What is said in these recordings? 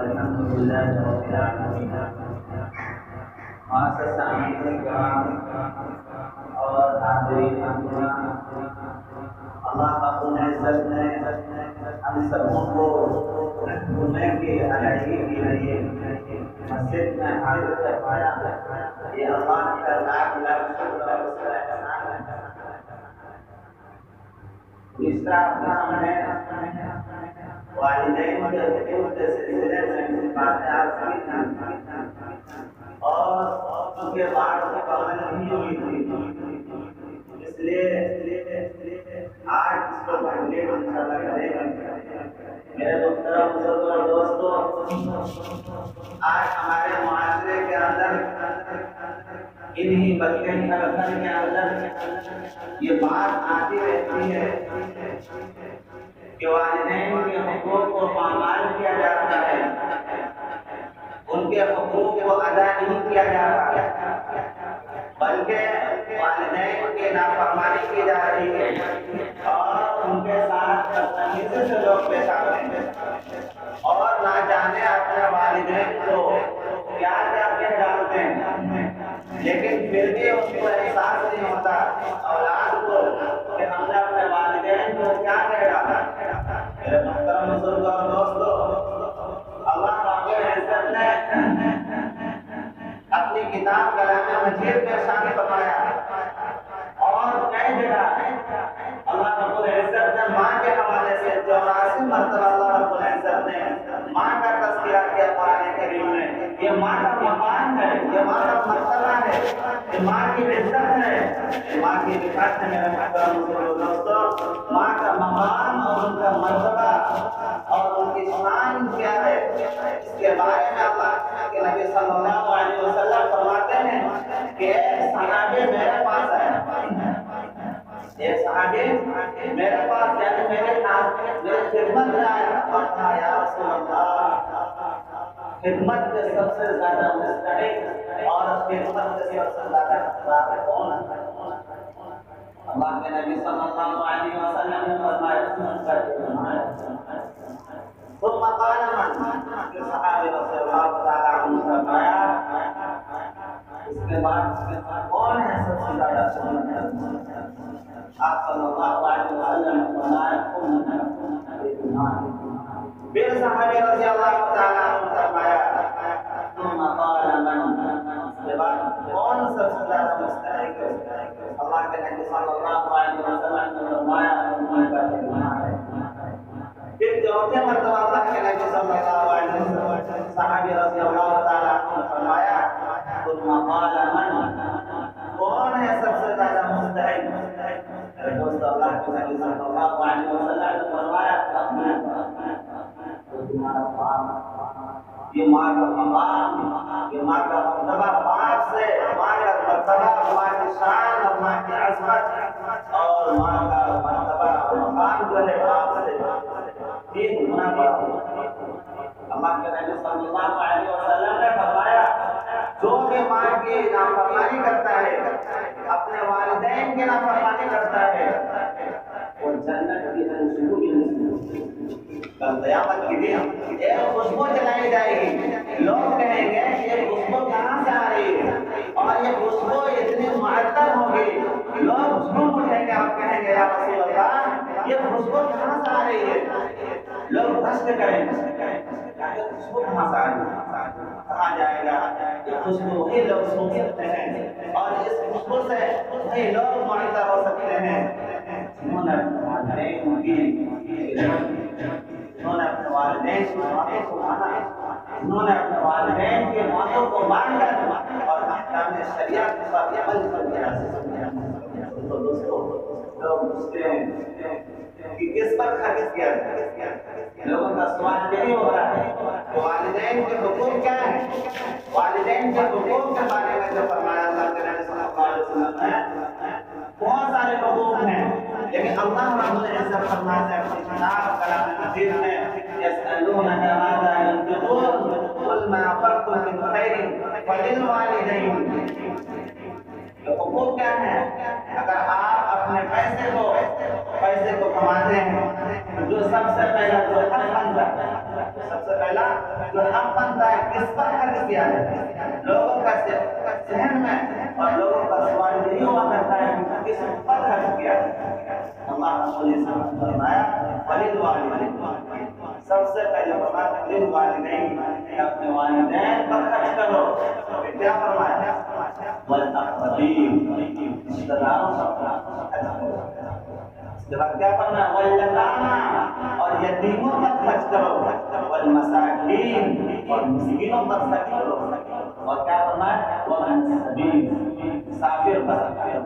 الحمد لله رب العالمين. معاشر سامعین کرام اور حاضرین اکرام، اللہ رب العزت نے ہم سبوں کو جمعے کی ادائیگی کے لیے مسجد میں حاضر کروایا. یہ اللہ کا لاکھ لاکھ شکر اور اس کا احسان ہے. تیسرا کام ہے والدین کے حقوق کے سلسلے میں باتیں آپ کی اور ان کے بعد مکمل نہیں ہوئی تھی، اس لیے آج اس کو پڑھنے کو انشاءاللہ کریں گے. میرے محترم بزرگوں اور دوستوں، آج ہمارے معاشرے کے اندر انہی بچے کے اندر یہ بات آتی رہتی ہے کہ والدین کے حقوق کو پامال کیا جاتا ہے، ان کے حقوق کو ادا نہیں کیا جاتا، بلکہ والدین کی نافرمانی کی جا رہی ہے اور ان کے ساتھ بدتمیزی سے لوگ پیش آتے ہیں اور نہ جانے اپنے والدین کو کیا کیا کہہ ڈالتے ہیں، لیکن پھر بھی اس کو احساس نہیں ہوتا اولاد کو کہ ہم نے اپنے والدین کو کیا کہہ ڈالا. میرے محترم بزرگوں اور دوستوں، اللہ رب العزت نے اپنی کتاب کلام مجید میں شان فرمایا اور کئی جگہ اللہ رب العزت نے ماں کے حوالے سے 84 مرتبہ اللہ رب العزت نے ماں کا تذکرہ کیا قرآن کریم میں. یہ ماں کا مقام ہے، یہ ماں کا مرتبہ ہے، یہ ماں کی عزت ہے، یہ ماں کی رفعت ہے. میرے محترم بزرگوں اور دوستوں، ماں کا مقام اور ان کا مرتبہ اور ان کی شان کیا ہے، اس کے بارے میں اللہ کے نبی صلی اللہ علیہ وسلم فرماتے ہیں کہ ایک صحابی میرے پاس آیا، ایک صحابی میرے پاس یعنی میرے خدمت میں آیا اور کہا یا رسول اللہ، خدمت کے سب سے زیادہ مستحق اور خدمت کے سب سے زیادہ حقدار کون ہے؟ اللہ کے نبی صلی اللہ علیہ وسلم نے فرمایا ثم قال من؟ صحابی رضی اللہ تعالی عنہ فرمایا اس کے بعد کون ہے سب سے زیادہ سنت؟ آپ صلی اللہ علیہ وسلم نے فرمایا پھر صحابی رضی اللہ تعالی عنہ فرمایا ثم قال من؟ اس کے بعد کون سب سے زیادہ مستحق ہے؟ اللہ کے نبی صلی اللہ علیہ وسلم نے فرمایا ان کا ایمان ہے. پھر چوتھے مرتبہ اللہ کے نبی صلی اللہ علیہ وسلم صحابی رضی اللہ تعالی عنہ نے فرمایا ثم قال من؟ کون ہے سب سے زیادہ مستحق؟ دوست اللہ کے نبی صلی اللہ علیہ وسلم نے فرمایا یہ ماں کا مقام، یہ ماں کا مرتبہ، باپ سے ماں کا مرتبہ، ماں کی شان اور ماں کی عظمت اور ماں کا مرتبہ اور مقام جو ہے باپ سے 3 گنا بڑا. اللہ کے نبی صلی اللہ علیہ وسلم نے فرمایا جو بھی ماں کی نافرمانی کرتا ہے، اپنے والدین کی نافرمانی کرتا ہے، وہ جنت کی خوشبو بھی نہیں. کل قیامت کے دن ایک خوشبو جلائی جائے گی، لوگ کہیں گے کہ یہ خوشبو کہاں سے آ رہی ہے اور یہ خوشبو اتنی معطر ہوگی. لوگ جھوم اٹھیں گے اور کہیں گے یا رسول اللہ یہ خوشبو کہاں سے آ رہی ہے؟ لوگ رشک کریں گے یہ خوشبو کہاں سے آ رہی ہے؟ کہا جائے گا یہ خوشبو وہی لوگ سن سکتے ہیں اور اس خوشبو سے وہی لوگ معطر ہو سکتے ہیں جنہوں نے اپنے والدین کی باتوں کو مانا، انہوں نے اپنے والدین کی باتوں کو مان کر اور احکام شریعت پر عمل کیا. تو دوستوں لوگ پوچھتے ہیں کہ کس پر خرچ کیا جائے؟ لوگوں کا سوال یہی ہو رہا ہے کہ والدین کے حقوق کیا ہیں؟ والدین کے حقوق کے بارے میں جو فرمایا اللہ کے نبی صلی اللہ علیہ وسلم نے بہت سارے حقوق ہیں، لیکن اللہ رب العزت فرماتے ہیں اپنی کتاب کلام مجید میں يسألونك ماذا ينفقون قل ما أنفقتم من خير فللوالدين. حقوق کیا ہے؟ اگر آپ اپنے پیسے کو کماتے ہیں جو سب سے پہلا جو حق بنتا ہے، سب سے پہلا جو حق مجھے فرمایا ولیل والدین، سب سے پہلے فرمایا ولیل والدین، اپنے والدین پر خرچ کرو. کیا فرمایا؟ والاقربین، رشتہ داروں پر خرچ کرو. اس کے بعد کیا فرمایا؟ والیتامی، اور یتیموں پر خرچ کرو. والمساکین، اور مسکینوں پر خرچ کرو. اور کیا فرمایا؟ وابن السبیل، مسافر پر.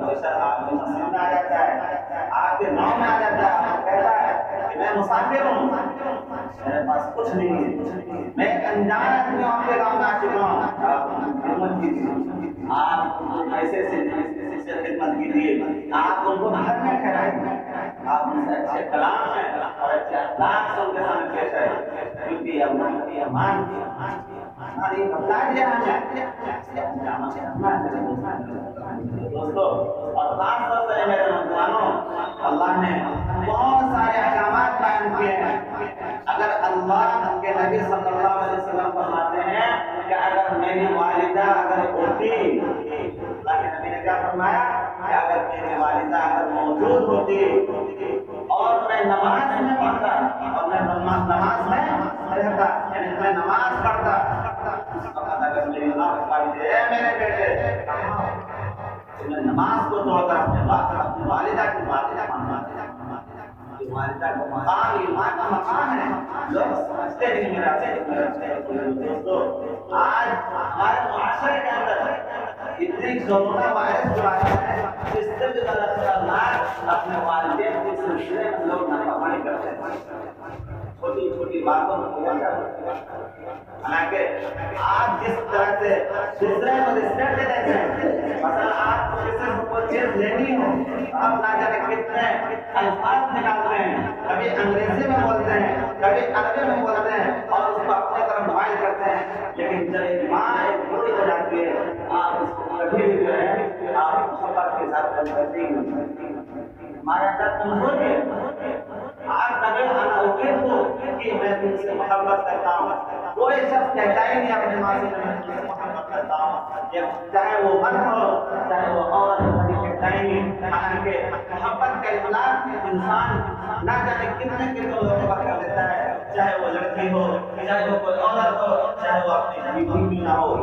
کوئی شخص آپ کے مسجد میں آ جاتا ہے، آپ کے گاؤں میں آ جاتا ہے، آپ کہتا ہے کہ میں مسافر ہوں، میرے پاس کچھ نہیں ہے، میں ایک انجان آدمی ہوں، آپ کے گاؤں میں آ چکا ہوں، آپ خدمت کیجیے. آپ ایسے سے خدمت کیجیے. آپ ان کو گھر میں ٹھہرائیں، آپ ان سے اچھے کلام ہیں اور اچھے اخلاق سے ان کے سامنے پیش آئے، کیونکہ امان ہماری بتا دیا ہمیں دوستو. اور خاص طور سے میرے نوجوانوں، اللہ نے بہت سارے احکامات بیان کیے ہیں. اگر اللہ کے نبی صلی اللہ علیہ وسلم فرماتے ہیں کہ اگر میری والدہ اگر ہوتی، اللہ کے نبی نے کیا فرمایا کہ اگر میری والدہ اگر موجود ہوتی اور میں نماز میں پڑھتا اور میں نماز میں رہتا، یعنی میں نماز پڑھتا، اگر میری ماں فرماتی ہے میرے بیٹے میں نماز کو توڑتا اپنے والدہ کی والدہ کو مقام ایمان کا مقام ہے. لوگ سمجھتے نہیں میرا. دوستو آج ہمارے معاشرے کے اندر اتنی کورونا وائرس جو آیا ہے، اس سے بھی اپنے والدین کے سلسلے میں لوگ نافرمانی کرتے ہیں، چھوٹی چھوٹی باتوں کو پورا کرتے ہیں. حالانکہ آپ جس طرح سے دوسرے کو رسپیکٹ دیتے ہیں، مثلا آپ کو کسی سے کوئی چیز لینی ہو، آپ نہ جانے کتنے الفاظ نکالتے ہیں، کبھی انگریزی میں بولتے ہیں، کبھی عربی میں بولتے ہیں اور اس کو اپنے طرف مائل کرتے ہیں. لیکن جب ایک ماں ایک بوڑھی ہو جاتی ہے، آپ اس کو کبھی بھی جو ہے آپ محبت کے ساتھ کرتے ہیں. ہمارے اندر کمزوری ہے. آپ کبھی انا اکید ہو کہ میں تم سے محبت کرتا ہوں. کوئی شخص کہتا ہی نہیں اپنے ماں سے میں تم سے محبت کرتا ہوں، چاہے وہ مرد ہو چاہے وہ عورت، کبھی کہتا ہی نہیں. حالانکہ محبت کا اطلاق انسان نہ جانے کتنے کتنے لوگوں پر کر دیتا ہے، چاہے وہ لڑکی ہو چاہے وہ کوئی عورت ہو چاہے وہ اپنی بیوی نہ ہو،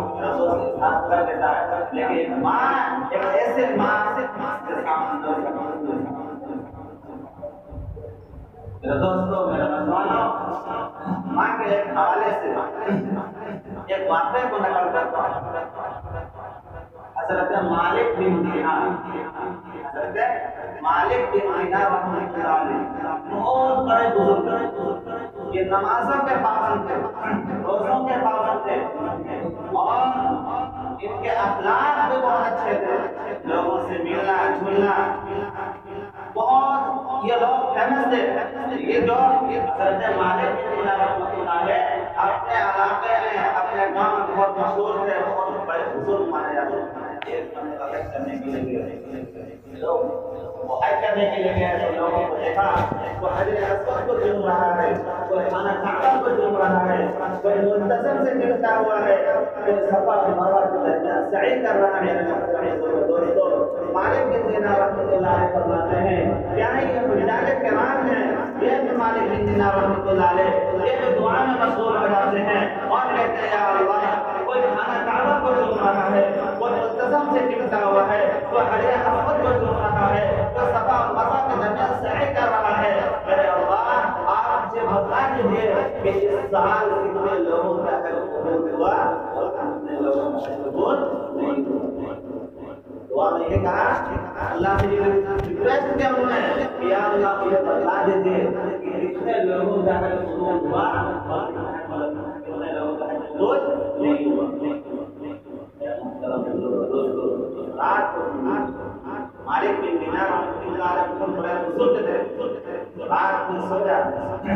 کر دیتا ہے. لیکن ایک ماں، ایک ایسے ماں سے کے سامنے میرے دوستوں، میرے نوجوانوں، ماں کے ایک حوالے سے ایک واقعے کو نقل کرتا ہوں. حضرت مالک بن دینار، حضرت مالک بن دینار رحمۃ اللہ علیہ بہت بڑے بزرگ، یہ نمازوں کے پابند تھے، روزوں کے پابند تھے، اور ان کے اخلاق بھی بہت اچھے تھے، لوگوں سے ملنا جلنا بہت. یہ لوگ فیمس تھے. یہ جو حضرت مالک بن دینار رحمۃ اللہ علیہ اپنے علاقے میں اپنے گاؤں میں بہت مشہور تھے، بہت بڑے بزرگ مانے جاتے تھے. کرنے کے لیے لوگ وہ حج کرنے کے لیے گئے تو لوگوں کو دیکھا وہ حجر اسود کو چوم رہا ہے، کوئی خانہ کعبہ کو چوم رہا ہے، کوئی منتظم سے گرتا ہوا ہے، کوئی صفا اور مروہ کے درمیان سعی کر رہا ہے. دوستو مالک بن دینار رحمۃ اللہ علیہ فرماتے ہیں کیا یہ رجال کرام ہیں، یہ بھی مالک بن دینار رحمۃ اللہ علیہ یہ بھی دعا میں مشغول ہو جاتے ہیں اور کہتے ہیں یا اللہ کوئی خانہ کعبہ کو چوم رہا ہے، کوئی منتظم سے گرتا ہوا ہے، کوئی حجر اسود کو چوم رہا ہے، کوئی صفا اور مروہ کے درمیان سعی کر رہا ہے. میرے اللہ آپ مجھے بتا دیجیے کہ اس سال کتنے لوگوں کا قبول ہوا اور کتنے لوگوں کا قبول نہیں ہوا. دعا میں یہ کہا اللہ سے ریکویسٹ کیا انہوں نے کہ یا اللہ مجھے بتا دیجیے کہ کتنے لوگوں کا قبول ہوا اور کتنے لوگوں کا قبول نہیں ہوا. رات کو مالک بن دینار رحمۃ اللہ علیہ بہت بڑے بزرگ تھے. رات میں سو جاتے ہیں.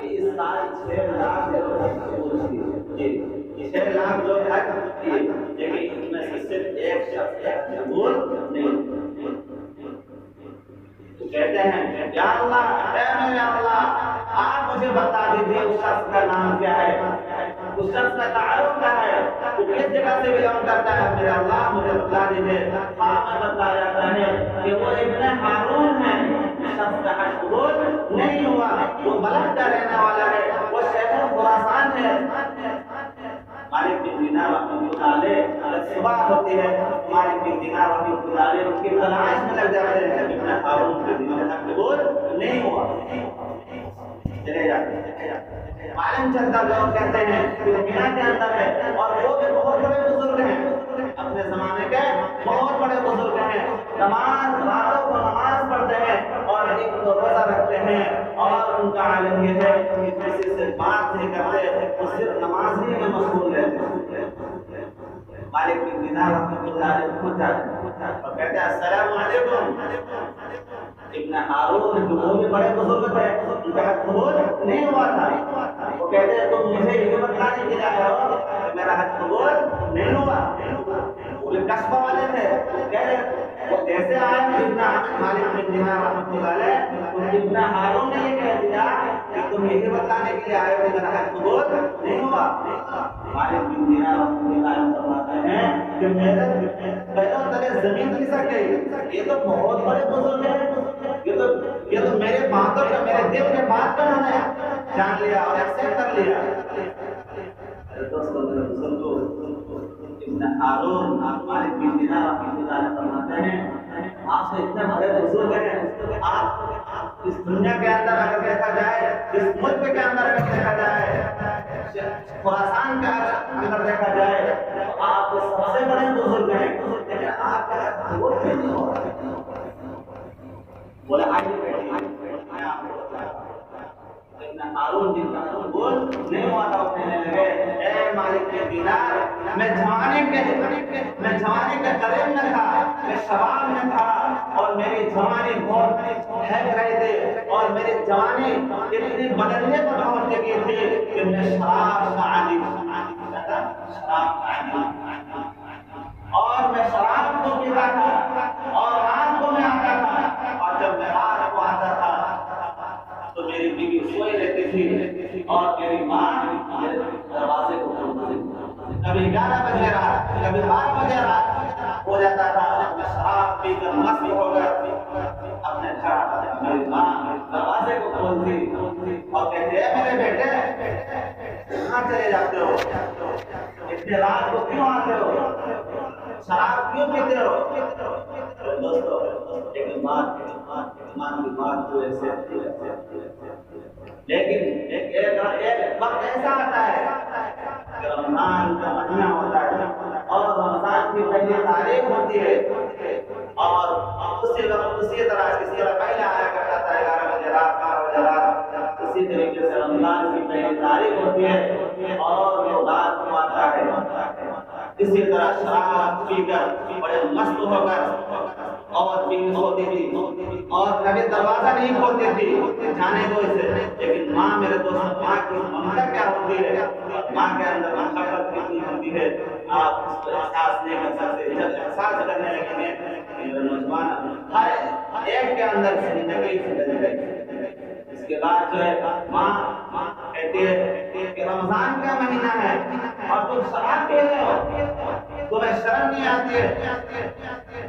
اس سال 6 لاکھ لوگ قبول کیے. 6 لاکھ لوگ حج کیے، لیکن ان میں سے صرف ایک شخص قبول نہیں. کہتے ہیں یا اللہ اے میرے اللہ آپ مجھے بتا دیجیے اس شخص کا نام کیا ہے. اس شخص کا تعارف کیا ہے، وہ کس جگہ سے بلانگ کرتا ہے، میرے اللہ مجھے بتلا دیجیے۔ خواب میں بتلایا جاتا ہے کہ وہ ابن ہارون ہے۔ اس شخص کا حج قبول نہیں ہوا، وہ بلخ کا رہنے والا ہے، وہ شہر خراسان ہے۔ مالک بن دینار رحمۃ اللہ علیہ صبح ہوتی ہے، مالک بن دینار رحمۃ اللہ علیہ ان کی تلاش میں لگ جاتے ہیں، ابن ہارون کے دین کا قبول نہیں ہوا، چلے جاتے ہیں۔ معلوم چلتا لوگ کہتے ہیں کہ وہ مینا کے اندر ہے، اور وہ بھی بہت بڑے بزرگ ہیں، اپنے زمانے کے بہت بڑے بزرگ ہیں، نماز راتوں کو نماز پڑھتے ہیں اور ایک روزہ رکھتے ہیں، اور ان کا عالم یہ ہے کہ کسی سے بات نہیں کرتے، وہ صرف نماز ہی میں مشغول رہتے ہیں۔ مالک بن دینار رحمۃ اللہ علیہ خود جاتے ہیں اور کہتے ہیں السلام علیکم۔ ابن ہارون جو وہ بھی بڑے بزرگ تھے، ان کا حج قبول نہیں ہوا تھا، وہ کہتے ہیں تم مجھے یہ بتلانے کے لیے آئے ہو کہ میرا حج قبول نہیں ہوا۔ وہ بھی قصبہ والے تھے، کہہ رہے وہ کیسے آئے ابن مالک بن دینار رحمۃ اللہ علیہ، ابن ہارون نے یہ کہہ دیا کہ تم یہ بتلانے کے لیے آئے ہو کہ میرا حج قبول نہیں ہوا۔ مالک بن دینار رحمۃ اللہ علیہ فرماتے ہیں کہ میرے پیروں تلے زمین کھسک گئی، یہ تو بہت بڑے بزرگ ہیں، یہ تو میرے باتوں کا، میرے دل کے بات کا انہوں نے جان لیا اور ایکسپٹ کر لیا۔ دوستوں میرے بزرگوں، ابن ہارون مالک بن دینار رحمۃ اللہ علیہ فرماتے ہیں آپ سے اتنے بڑے بزرگ ہیں، آپ اس دنیا کے اندر اگر دیکھا جائے، اس ملک کے اندر اگر دیکھا جائے، خراسان کا اگر دیکھا جائے تو آپ سب سے بڑے بزرگ ہیں، لیکن آپ کا قبول نہیں ہو رہا ہے۔ بولا آئیے بیٹھیے، ابن ہارون جن کا قبول نہیں ہوا تھا، کہنے لگے اے مالک کے دینار، میں جوانے کے قریب میں تھا، میں شباب میں تھا، اور میری جوانی بہت بہک رہی تھی، اور میری جوانی اتنی بدلنے پر پہنچ چکی تھی کہ میں شراب کا عادی اور میں شراب کو پیتا تھا، اور رات کو میں آتا تھا، اور جب میں رات کو آتا تھا تو میری بیوی سوئی رہتی تھی، اور میری ماں میرے دروازے کو کھولتی تھی، کبھی 11 بجے رات، کبھی 12 بجے رات ہو جاتا تھا، میں شراب پی کر مست ہو کر اپنے گھر آتا تھا، میری ماں دروازے کو کھولتی اور کہتے ہیں میرے بیٹے کہاں چلے جاتے ہو، اتنے رات کو کیوں آتے ہو، شراب کیوں پیتے ہو؟ دوستو ایک بات کی بات تو ایسے، لیکن ایک وقت ایسا آتا ہے کہ رمضان کا مہینہ ہوتا ہے، اور رمضان کی پہلی تاریخ ہوتی ہے، اور اسی وقت اسی طرح جس طرح پہلے آیا کرتا تھا 11 بجے رات، 12 بجے رات، اسی طریقے سے رمضان کی پہلی تاریخ ہوتی ہے اور وہ رات کو آتا ہے، اسی طرح شراب پی کر بڑے مست ہو کر اور بیوی سوتی تھی، اور کبھی دروازہ نہیں کھولتی تھی، جانے دو اسے، لیکن ماں میرے دوست، ماں کی ممتا کیا ہوتی ہے، ماں کے اندر محبت کتنی ہوتی ہے، آپ اس کو احساس نہیں کر سکتے۔ جب احساس کرنے لگے میرے نوجوان، ہر ایک کے اندر زندگی بدل گئی۔ اس کے بعد جو ہے ماں کہتی ہے کہ رمضان کا مہینہ ہے اور تم شراب پی رہے ہو، تمہیں شرم نہیں آتی ہے،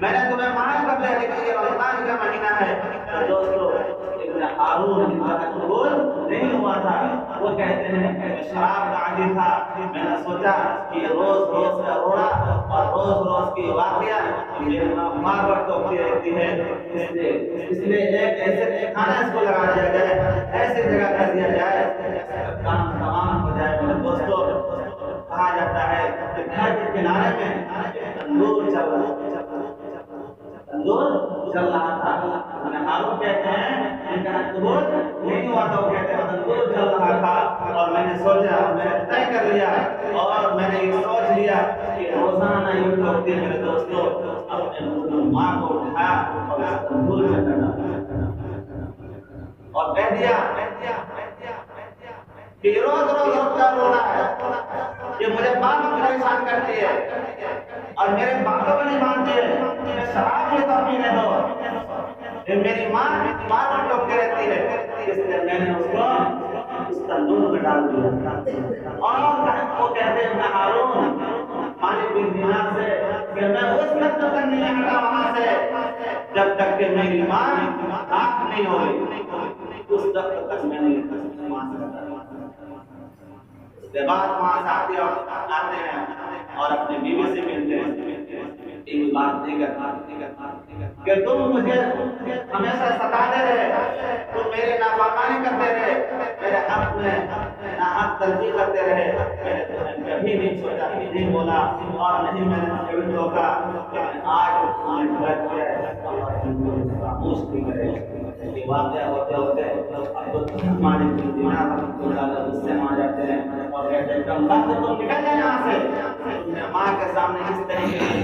میں نے تمہیں معاف کر دیا، لیکن یہ رمضان کا مہینہ ہے۔ دوستو ابن ہارون جن کا قبول نہیں ہوا تھا، وہ کہتے ہیں کہ شراب کا عادی تھا، میں نے سوچا کہ روز روز کا روڑا اور روز روز کی واقعہ میرے ماں پر ٹوکتی رہتی ہے، اس لیے ایک ایسے کھانا اس کو لگا دیا جائے، ایسے جگہ کر دیا جائے کام تمام ہو جائے۔ میرے دوستو کہا جاتا ہے کہ گھر کے کنارے میں تندور چل رہا تھا، ابن ہارون کہتے ہیں ان کا قبول نہیں ہوا تھا، وہ کہتے ہیں تندور چل رہا تھا، اور میں نے سوچا، میں نے طے کر لیا، اور میں نے یہ سوچ لیا کہ روزانہ یہ ٹوکتی میرے دوستو اپنے ماں کو اٹھایا اور اس تندور میں ڈالا اور کہہ دیا کہ روز روز کا رونا ہے، یہ مجھے بات پریشان کرتی ہے اور میرے باتوں کو نہیں مانتی ہے، شراب یہ تو پینے دو، میری ماں بار بار ٹوکتی رہتی ہے، اس لیے میں نے اس کو اس تندور میں ڈال دیا اور وہ کہتے ہیں ہارون مالک بن دینار سے کہ میں اس وقت تک نہیں آتا وہاں سے جب تک کہ میری ماں آنکھ نہیں ہوئی، اس وقت تک میں نہیں وہاں سے اس کے بعد وہاں سے آتے ہیں اور اپنی بیوی سے ملتے ہیں، ایک بات نہیں کرتا کہ تم مجھے ہمیشہ ستاتے رہے، تم میرے نافرمانی کرتے رہے، میرے حق میں ناحق تلفی کرتے رہے، میں نے تمہیں کبھی نہیں سوچا، نہیں بولا اور نہیں میں نے تمہیں دھوکا کہ آج تمہیں ڈر گیا خاموش بھی کرے۔ یہ واقعہ ہوتے ہوتے اب تو ہمارے دینار غصے میں آ جاتے ہیں اور کہتے ہیں کہ اللہ سے تم نکل جائے یہاں سے، تم نے ماں کے سامنے اس طریقے